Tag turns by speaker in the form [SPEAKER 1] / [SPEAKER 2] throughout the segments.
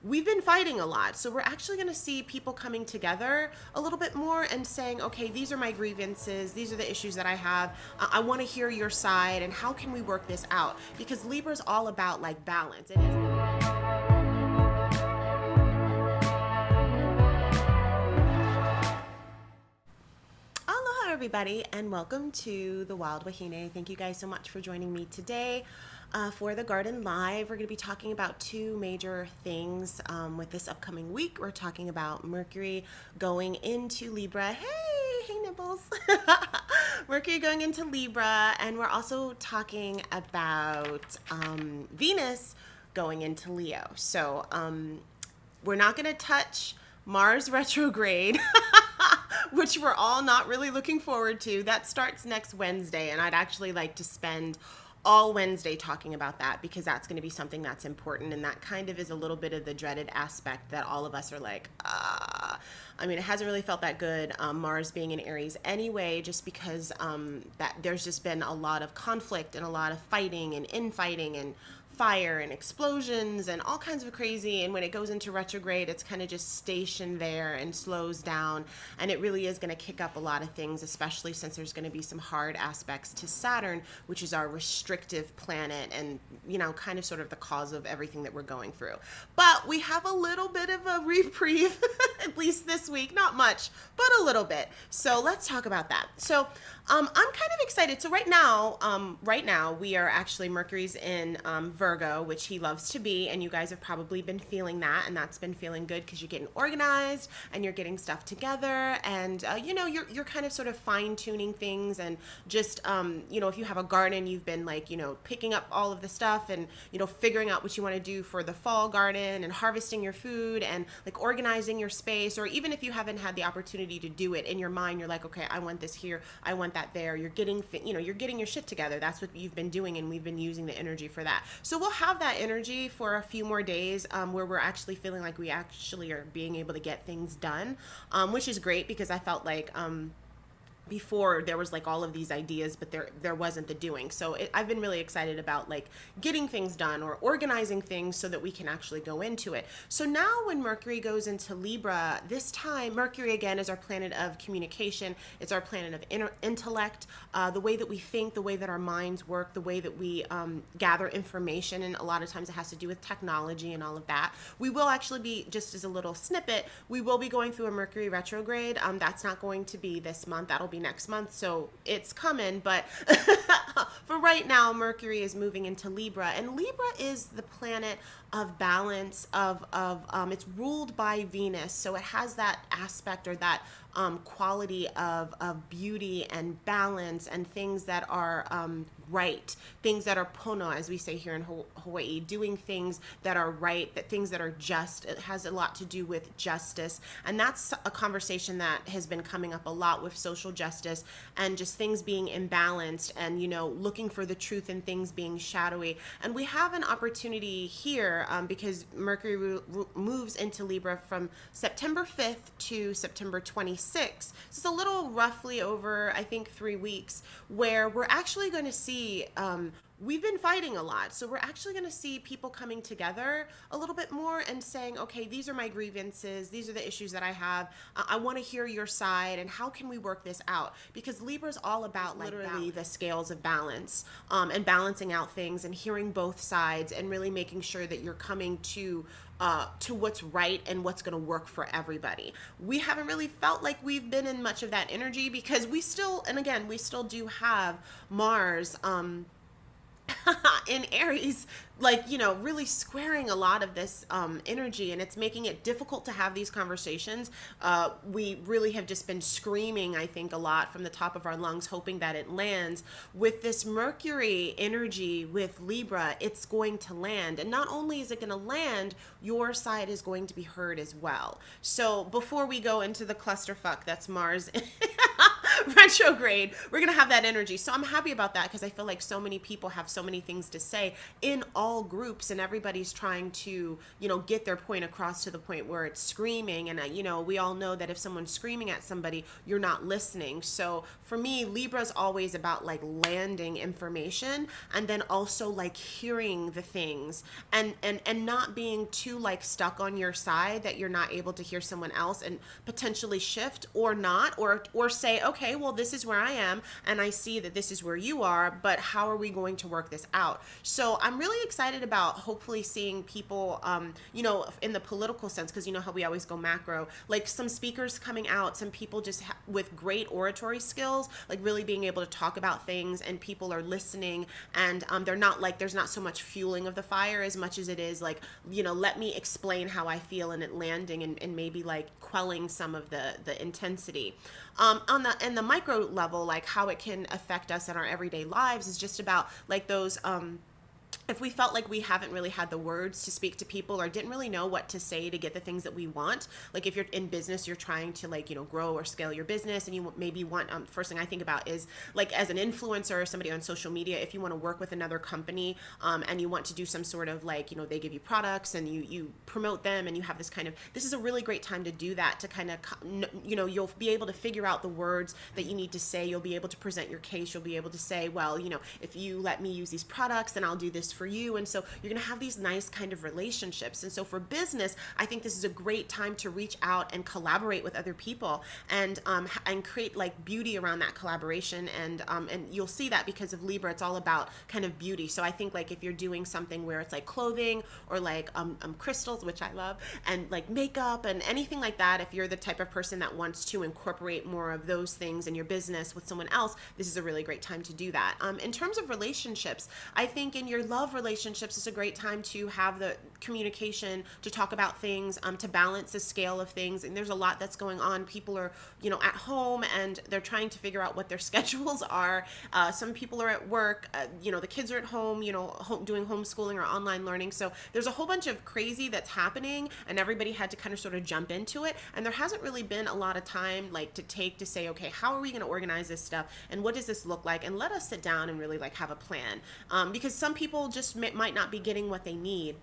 [SPEAKER 1] we've been fighting a lot. So we're actually going to see people coming together a little bit more and saying, okay, these are my grievances. These are the issues that I have. I want to hear your side and how can we work this out? Because Libra is all about like balance. It is. Aloha, everybody, and welcome to the Wild Wahine. Thank you guys so much for joining me today for the Garden Live. We're going to be talking about two major things with this upcoming week. We're talking about Mercury going into Libra. Hey Nibbles. Mercury going into Libra, and we're also talking about Venus going into Leo. So we're not going to touch Mars retrograde, which we're all not really looking forward to. That starts next Wednesday, and I'd actually like to spend all Wednesday talking about that because that's going to be something that's important, and that kind of is a little bit of the dreaded aspect that all of us are like, I mean, it hasn't really felt that good, Mars being in Aries anyway, just because that there's just been a lot of conflict and a lot of fighting and infighting and fire and explosions and all kinds of crazy. And when it goes into retrograde, it's kind of just stationed there and slows down, and it really is going to kick up a lot of things, especially since there's going to be some hard aspects to Saturn, which is our restrictive planet and, you know, kind of sort of the cause of everything that we're going through. But we have a little bit of a reprieve at least this week, not much, but a little bit. So let's talk about that. So I'm kind of excited. So right now we are actually, Mercury's in Virgo, which he loves to be, and you guys have probably been feeling that, and that's been feeling good because you're getting organized and you're getting stuff together, and you know, you're kind of sort of fine-tuning things, and just you know, if you have a garden, you've been like, you know, picking up all of the stuff and, you know, figuring out what you want to do for the fall garden and harvesting your food and like organizing your space. Or even if you haven't had the opportunity to do it, in your mind you're like, okay, I want this here, I want that there. You're getting you know, you're getting your shit together. That's what you've been doing, and we've been using the energy for that. So we'll have that energy for a few more days where we're actually feeling like we actually are being able to get things done, which is great because I felt like before there was like all of these ideas, but there wasn't the doing. So I've been really excited about like getting things done or organizing things so that we can actually go into it. So now when Mercury goes into Libra, this time Mercury again is our planet of communication. It's our planet of intellect, the way that we think, the way that our minds work, the way that we gather information, and a lot of times it has to do with technology and all of that. We will actually be, just as a little snippet, we will be going through a Mercury retrograde. That's not going to be this month. That'll be next month, so it's coming. But for right now, Mercury is moving into Libra, and Libra is the planet of balance, of it's ruled by Venus, so it has that aspect or that quality of beauty and balance and things that are right, things that are pono, as we say here in Hawaii, doing things that are right, that things that are just. It has a lot to do with justice, and that's a conversation that has been coming up a lot with social justice and just things being imbalanced, and, you know, looking for the truth and things being shadowy. And we have an opportunity here because Mercury moves into Libra from September 5th to September 26th. So it's a little roughly over, I think, 3 weeks, where we're actually going to see we've been fighting a lot. So we're actually going to see people coming together a little bit more and saying, okay, these are my grievances. These are the issues that I have. I want to hear your side, and how can we work this out? Because Libra is all about like literally the scales of balance and balancing out things and hearing both sides and really making sure that you're coming to what's right and what's going to work for everybody. We haven't really felt like we've been in much of that energy because we still, and again, we still do have Mars in Aries, like, you know, really squaring a lot of this energy, and it's making it difficult to have these conversations. We really have just been screaming, I think, a lot from the top of our lungs, hoping that it lands. With this Mercury energy with Libra, it's going to land, and not only is it going to land, your side is going to be heard as well. So before we go into the clusterfuck that's Mars retrograde, we're going to have that energy. So I'm happy about that because I feel like so many people have so many things to say in all groups, and everybody's trying to, get their point across to the point where it's screaming. And, we all know that if someone's screaming at somebody, you're not listening. So for me, Libra's always about like landing information and then also like hearing the things and not being too like stuck on your side that you're not able to hear someone else and potentially shift or not, or say, okay, well, this is where I am and I see that this is where you are, but how are we going to work this out? So I'm really excited about hopefully seeing people, in the political sense, because you know how we always go macro, like some speakers coming out, some people just with great oratory skills, like really being able to talk about things, and people are listening, and they're not like, there's not so much fueling of the fire as much as it is like, let me explain how I feel, and it landing and maybe like quelling some of the intensity. In the micro level, like how it can affect us in our everyday lives is just about like those if we felt like we haven't really had the words to speak to people or didn't really know what to say to get the things that we want, like if you're in business, you're trying to like, grow or scale your business, and you maybe want, first thing I think about is like as an influencer or somebody on social media, if you want to work with another company and you want to do some sort of like, they give you products and you promote them, and you have this is a really great time to do that, to kind of, you'll be able to figure out the words that you need to say. You'll be able to present your case. You'll be able to say, well, if you let me use these products, then I'll do this for you. And so you're going to have these nice kind of relationships. And so for business, I think this is a great time to reach out and collaborate with other people and create like beauty around that collaboration. And you'll see that because of Libra, it's all about kind of beauty. So I think like if you're doing something where it's like clothing or like crystals, which I love, and like makeup and anything like that, if you're the type of person that wants to incorporate more of those things in your business with someone else, this is a really great time to do that. In terms of relationships, I think in your love relationships, it's a great time to have the communication, to talk about things, to balance the scale of things. And there's a lot that's going on. People are, at home and they're trying to figure out what their schedules are. Some people are at work, the kids are at home, doing homeschooling or online learning. So there's a whole bunch of crazy that's happening, and everybody had to kind of sort of jump into it. And there hasn't really been a lot of time like to say, okay, how are we going to organize this stuff? And what does this look like? And let us sit down and really like have a plan. Because some people just might not be getting what they need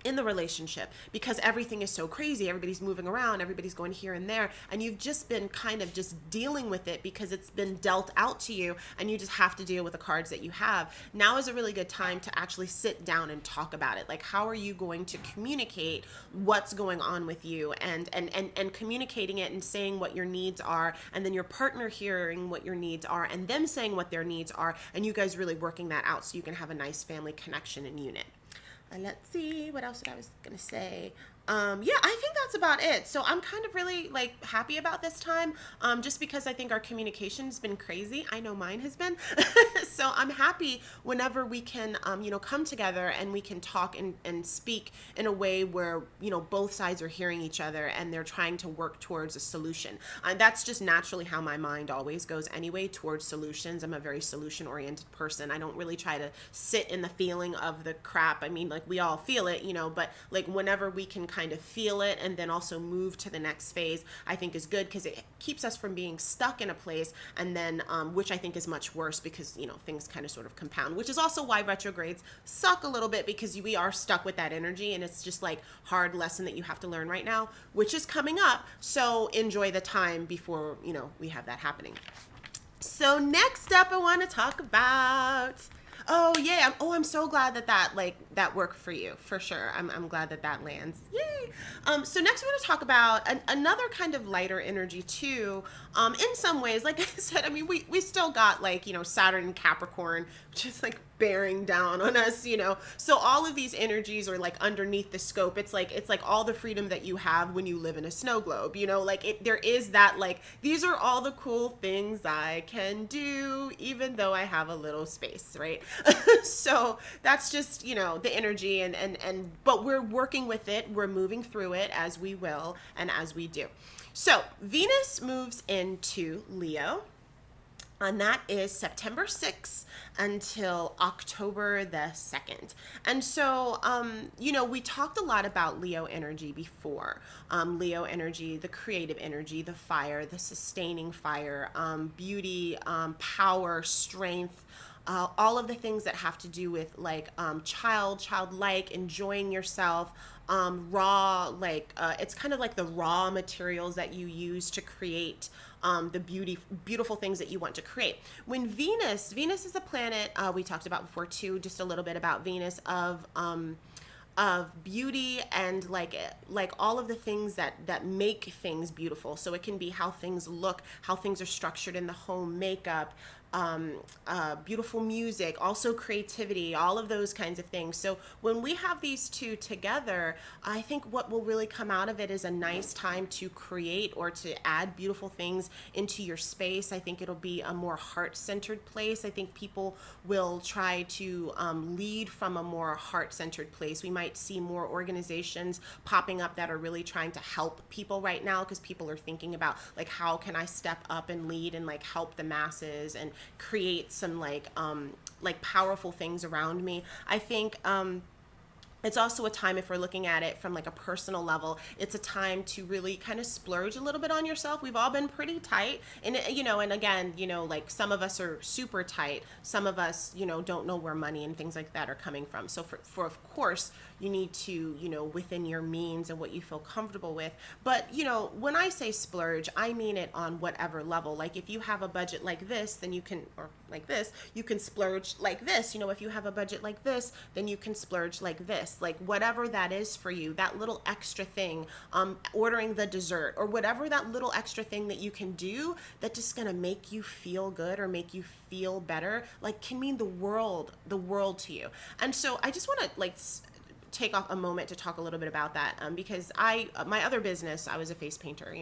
[SPEAKER 1] in the relationship because everything is so crazy. Everybody's moving around, everybody's going here and there, and you've just been kind of just dealing with it because it's been dealt out to you, and you just have to deal with the cards that you have. Now is a really good time to actually sit down and talk about it. Like, how are you going to communicate what's going on with you, and communicating it and saying what your needs are, and then your partner hearing what your needs are and them saying what their needs are, and you guys really working that out so you can have a nice family connection and unit. Let's see, what else I was going to say. Yeah, I think that's about it. So I'm kind of really like happy about this time, just because I think our communication's been crazy. I know mine has been. So I'm happy whenever we can, come together and we can talk and speak in a way where, both sides are hearing each other and they're trying to work towards a solution. That's just naturally how my mind always goes anyway, towards solutions. I'm a very solution-oriented person. I don't really try to sit in the feeling of the crap. I mean, like we all feel it, but like whenever we can kind of feel it and then also move to the next phase, I think is good, because it keeps us from being stuck in a place, and then which I think is much worse because things kind of sort of compound, which is also why retrogrades suck a little bit, because we are stuck with that energy, and it's just like hard lesson that you have to learn right now, which is coming up. So enjoy the time before we have that happening. So next up, I want to talk about, oh yeah, I'm so glad that worked for you, for sure. I'm glad that lands. Yay! So next we're going to talk about another kind of lighter energy too. In some ways, like I said, I mean, we still got like, Saturn and Capricorn, which is like bearing down on us, So all of these energies are like underneath the scope. It's like all the freedom that you have when you live in a snow globe, there is that, like, these are all the cool things I can do, even though I have a little space, right? So that's just, the energy, but we're working with it. We're moving through it as we will and as we do. So Venus moves into Leo. And that is September 6th until October the 2nd. And so, we talked a lot about Leo energy before. Leo energy, the creative energy, the fire, the sustaining fire, beauty, power, strength, all of the things that have to do with like childlike, enjoying yourself, raw, like it's kind of like the raw materials that you use to create the beautiful things that you want to create. When Venus is a planet we talked about before too, just a little bit about Venus of beauty and like all of the things that make things beautiful. So it can be how things look, how things are structured in the home, makeup, beautiful music, also creativity, all of those kinds of things. So when we have these two together, I think what will really come out of it is a nice time to create or to add beautiful things into your space. I think it'll be a more heart-centered place. I think people will try to lead from a more heart-centered place. We might see more organizations popping up that are really trying to help people right now, because people are thinking about like, how can I step up and lead and like help the masses and create some like powerful things around me. I think it's also a time, if we're looking at it from like a personal level, it's a time to really kind of splurge a little bit on yourself. We've all been pretty tight, and and again, like some of us are super tight, some of us don't know where money and things like that are coming from. So for of course you need to within your means and what you feel comfortable with. But when I say splurge, I mean it on whatever level. Like if you have a budget like this, then you can, or like this, you can splurge like this. If you have a budget like this, then you can splurge like this. Like whatever that is for you, that little extra thing, ordering the dessert or whatever, that little extra thing that you can do that just gonna make you feel good or make you feel better, like can mean the world to you. And so I just want to take off a moment to talk a little bit about that, because my other business, I was a face painter,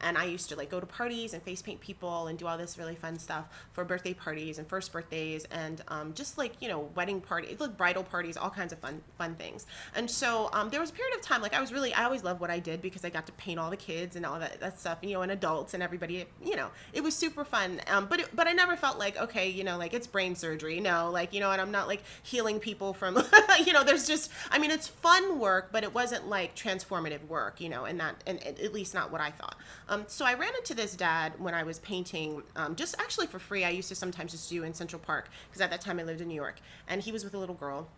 [SPEAKER 1] and I used to like go to parties and face paint people and do all this really fun stuff for birthday parties and first birthdays and just like wedding parties, like bridal parties, all kinds of fun things. And so there was a period of time, like I always loved what I did because I got to paint all the kids and all that stuff, and adults and everybody, it was super fun. But I never felt like, okay, like it's brain surgery, and I'm not like healing people from there's just, it's fun work, but it wasn't like transformative work, and at least not what I thought. So I ran into this dad when I was painting, just actually for free. I used to sometimes just do in Central Park, because at that time I lived in New York, and he was with a little girl.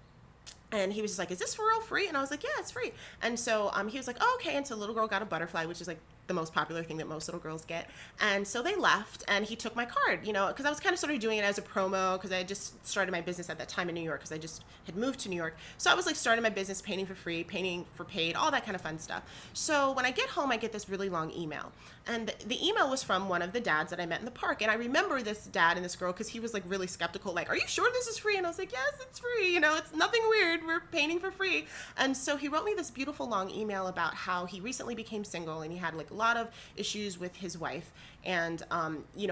[SPEAKER 1] And he was just like, is this for real free? And I was like, yeah, it's free. And so he was like, oh, okay. And so the little girl got a butterfly, which is like the most popular thing that most little girls get. And so they left, and he took my card, because I was kind of sort of doing it as a promo, because I had just started my business at that time in New York, because I just had moved to New York. So I was like starting my business, painting for free, painting for paid, all that kind of fun stuff. So when I get home, I get this really long email. And the email was from one of the dads that I met in the park. And I remember this dad and this girl, because he was like really skeptical, like, are you sure this is free? And I was like, yes, it's free. It's nothing weird. We're painting for free. And so he wrote me this beautiful long email about how he recently became single, and he had like a lot of issues with his wife. And,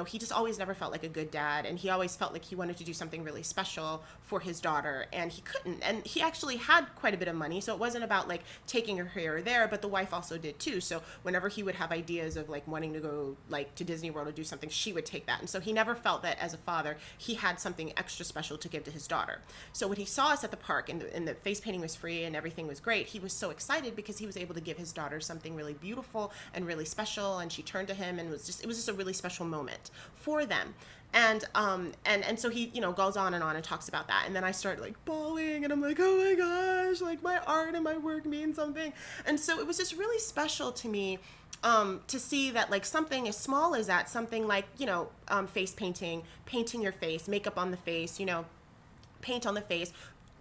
[SPEAKER 1] he just always never felt like a good dad. And he always felt like he wanted to do something really special for his daughter, and he couldn't. And he actually had quite a bit of money. So it wasn't about like taking her here or there, but the wife also did too. So whenever he would have ideas of like wanting to go like to Disney World or do something, she would take that. And so he never felt that as a father, he had something extra special to give to his daughter. So when he saw us at the park and the face painting was free and everything was great, he was so excited because he was able to give his daughter something really beautiful and really special. And she turned to him, and it was just a really special moment for them. And so he, goes on and talks about that. And then I start like bawling, and I'm like, oh my gosh, like my art and my work mean something. And so it was just really special to me to see that like something as small as that, something like, face painting your face, makeup on the face, paint on the face,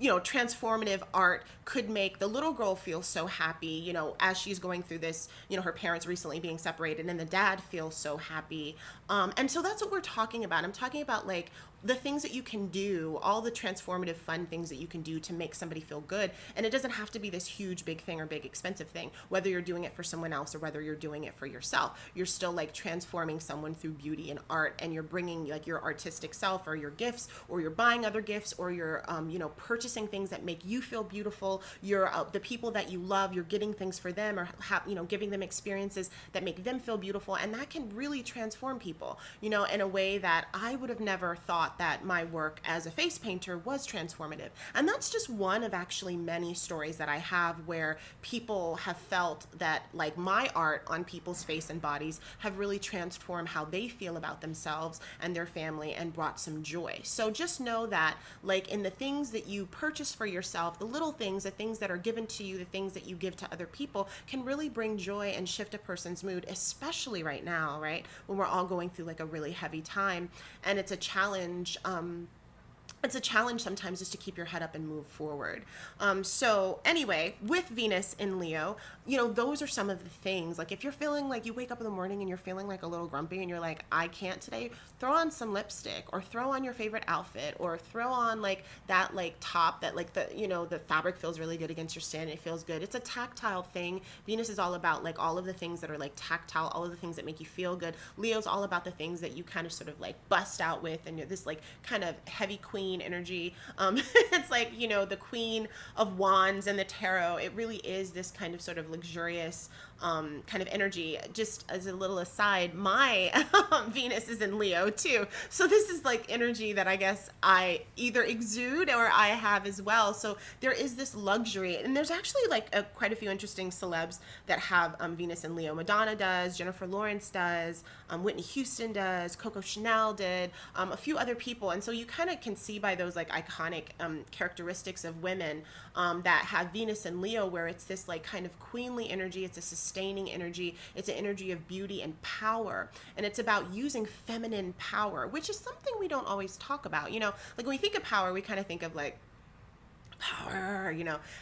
[SPEAKER 1] transformative art could make the little girl feel so happy, as she's going through this, her parents recently being separated, and the dad feels so happy. And so that's what we're talking about. I'm talking about like the things that you can do, all the transformative fun things that you can do to make somebody feel good. And it doesn't have to be this huge big thing or big expensive thing, whether you're doing it for someone else or whether you're doing it for yourself. You're still like transforming someone through beauty and art, and you're bringing like your artistic self or your gifts, or you're buying other gifts, or you're purchasing things that make you feel beautiful. You're the people that you love, you're getting things for them, or giving them experiences that make them feel beautiful, and that can really transform people, in a way that I would have never thought that my work as a face painter was transformative. And that's just one of actually many stories that I have where people have felt that like my art on people's face and bodies have really transformed how they feel about themselves and their family and brought some joy. So just know that like in the things that you purchase for yourself, the little things, the things that are given to you, the things that you give to other people can really bring joy and shift a person's mood, especially right now, right? When we're all going through like a really heavy time, and it's a challenge. It's a challenge sometimes just to keep your head up and move forward. So anyway, with Venus in Leo, those are some of the things. Like if you're feeling like you wake up in the morning and you're feeling like a little grumpy and you're like, I can't today, throw on some lipstick, or throw on your favorite outfit, or throw on like that like top that like the fabric feels really good against your skin. It feels good. It's a tactile thing. Venus is all about like all of the things that are like tactile, all of the things that make you feel good. Leo's all about the things that you kind of sort of like bust out with, and you're this like kind of heavy queen energy. It's like, the Queen of Wands and the tarot. It really is this kind of sort of luxurious kind of energy. Just as a little aside, my Venus is in Leo too. So this is like energy that I guess I either exude or I have as well. So there is this luxury, and there's actually like quite a few interesting celebs that have Venus in Leo. Madonna does, Jennifer Lawrence does, Whitney Houston does, Coco Chanel did, a few other people. And so you kind of can see by those like iconic characteristics of women that have Venus in Leo, where it's this like kind of queenly energy. It's a sustaining energy. It's an energy of beauty and power. And it's about using feminine power, which is something we don't always talk about. Like when we think of power, we kind of think of like power,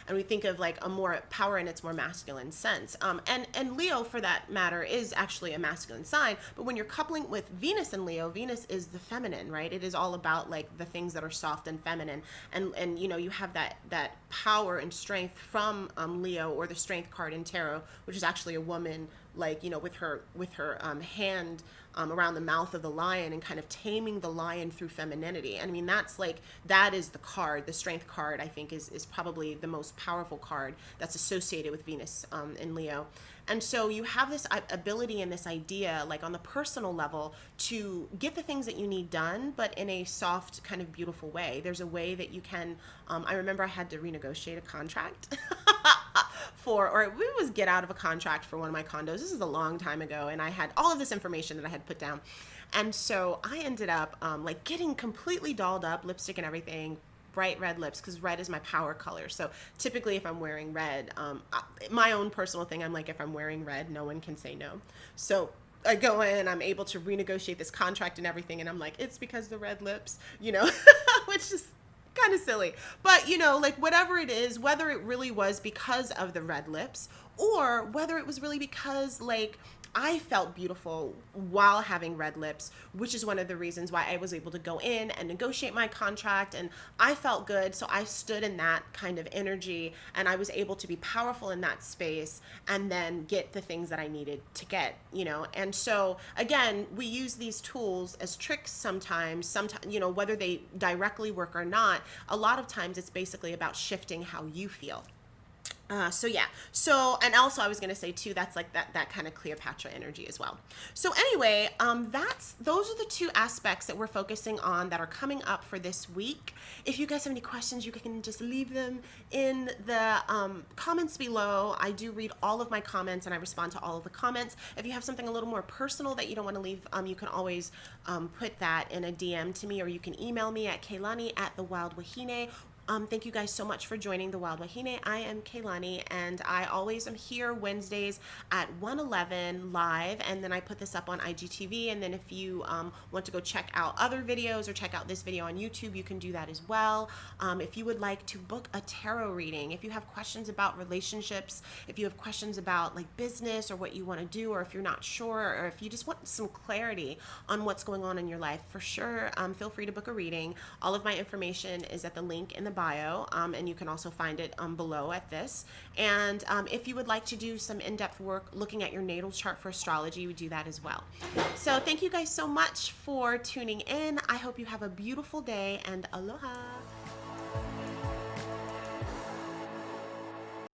[SPEAKER 1] and we think of like a more power in its more masculine sense. And Leo, for that matter, is actually a masculine sign. But when you're coupling with Venus and Leo, Venus is the feminine, right? It is all about like the things that are soft and feminine. And you have that power and strength from Leo, or the strength card in tarot, which is actually a woman, like, with her hand around the mouth of the lion and kind of taming the lion through femininity. I mean, that is the card. The strength card, I think, is probably the most powerful card that's associated with Venus in Leo. And so you have this ability and this idea, like on the personal level, to get the things that you need done, but in a soft, kind of beautiful way. There's a way that you can, I remember I had to renegotiate a contract it was get out of a contract for one of my condos. This is a long time ago, and I had all of this information that I had put down. And so I ended up like getting completely dolled up, lipstick and everything, bright red lips, because red is my power color. So typically if I'm wearing red, my own personal thing, I'm like, if I'm wearing red, no one can say no. So I go in, I'm able to renegotiate this contract and everything, and I'm like, it's because the red lips, which is kind of silly. But, like whatever it is, whether it really was because of the red lips, or whether it was really because like I felt beautiful while having red lips, which is one of the reasons why I was able to go in and negotiate my contract, and I felt good. So I stood in that kind of energy, and I was able to be powerful in that space and then get the things that I needed to get, And so again, we use these tools as tricks sometimes, whether they directly work or not. A lot of times it's basically about shifting how you feel. And also I was going to say too, that's like that kind of Cleopatra energy as well. So anyway, those are the two aspects that we're focusing on that are coming up for this week. If you guys have any questions, you can just leave them in the comments below. I do read all of my comments and I respond to all of the comments. If you have something a little more personal that you don't want to leave, you can always put that in a DM to me, or you can email me at kaylani@thewildwahine, Thank you guys so much for joining the Wild Wahine. I am Kaylani, and I always am here Wednesdays at 1:11 live, and then I put this up on IGTV. And then if you want to go check out other videos or check out this video on YouTube, you can do that as well. If you would like to book a tarot reading, if you have questions about relationships, if you have questions about like business or what you want to do, or if you're not sure, or if you just want some clarity on what's going on in your life, for sure, feel free to book a reading. All of my information is at the link in the bio, and you can also find it below at this. And if you would like to do some in-depth work looking at your natal chart for astrology, we do that as well. So thank you guys so much for tuning in. I hope you have a beautiful day, and aloha.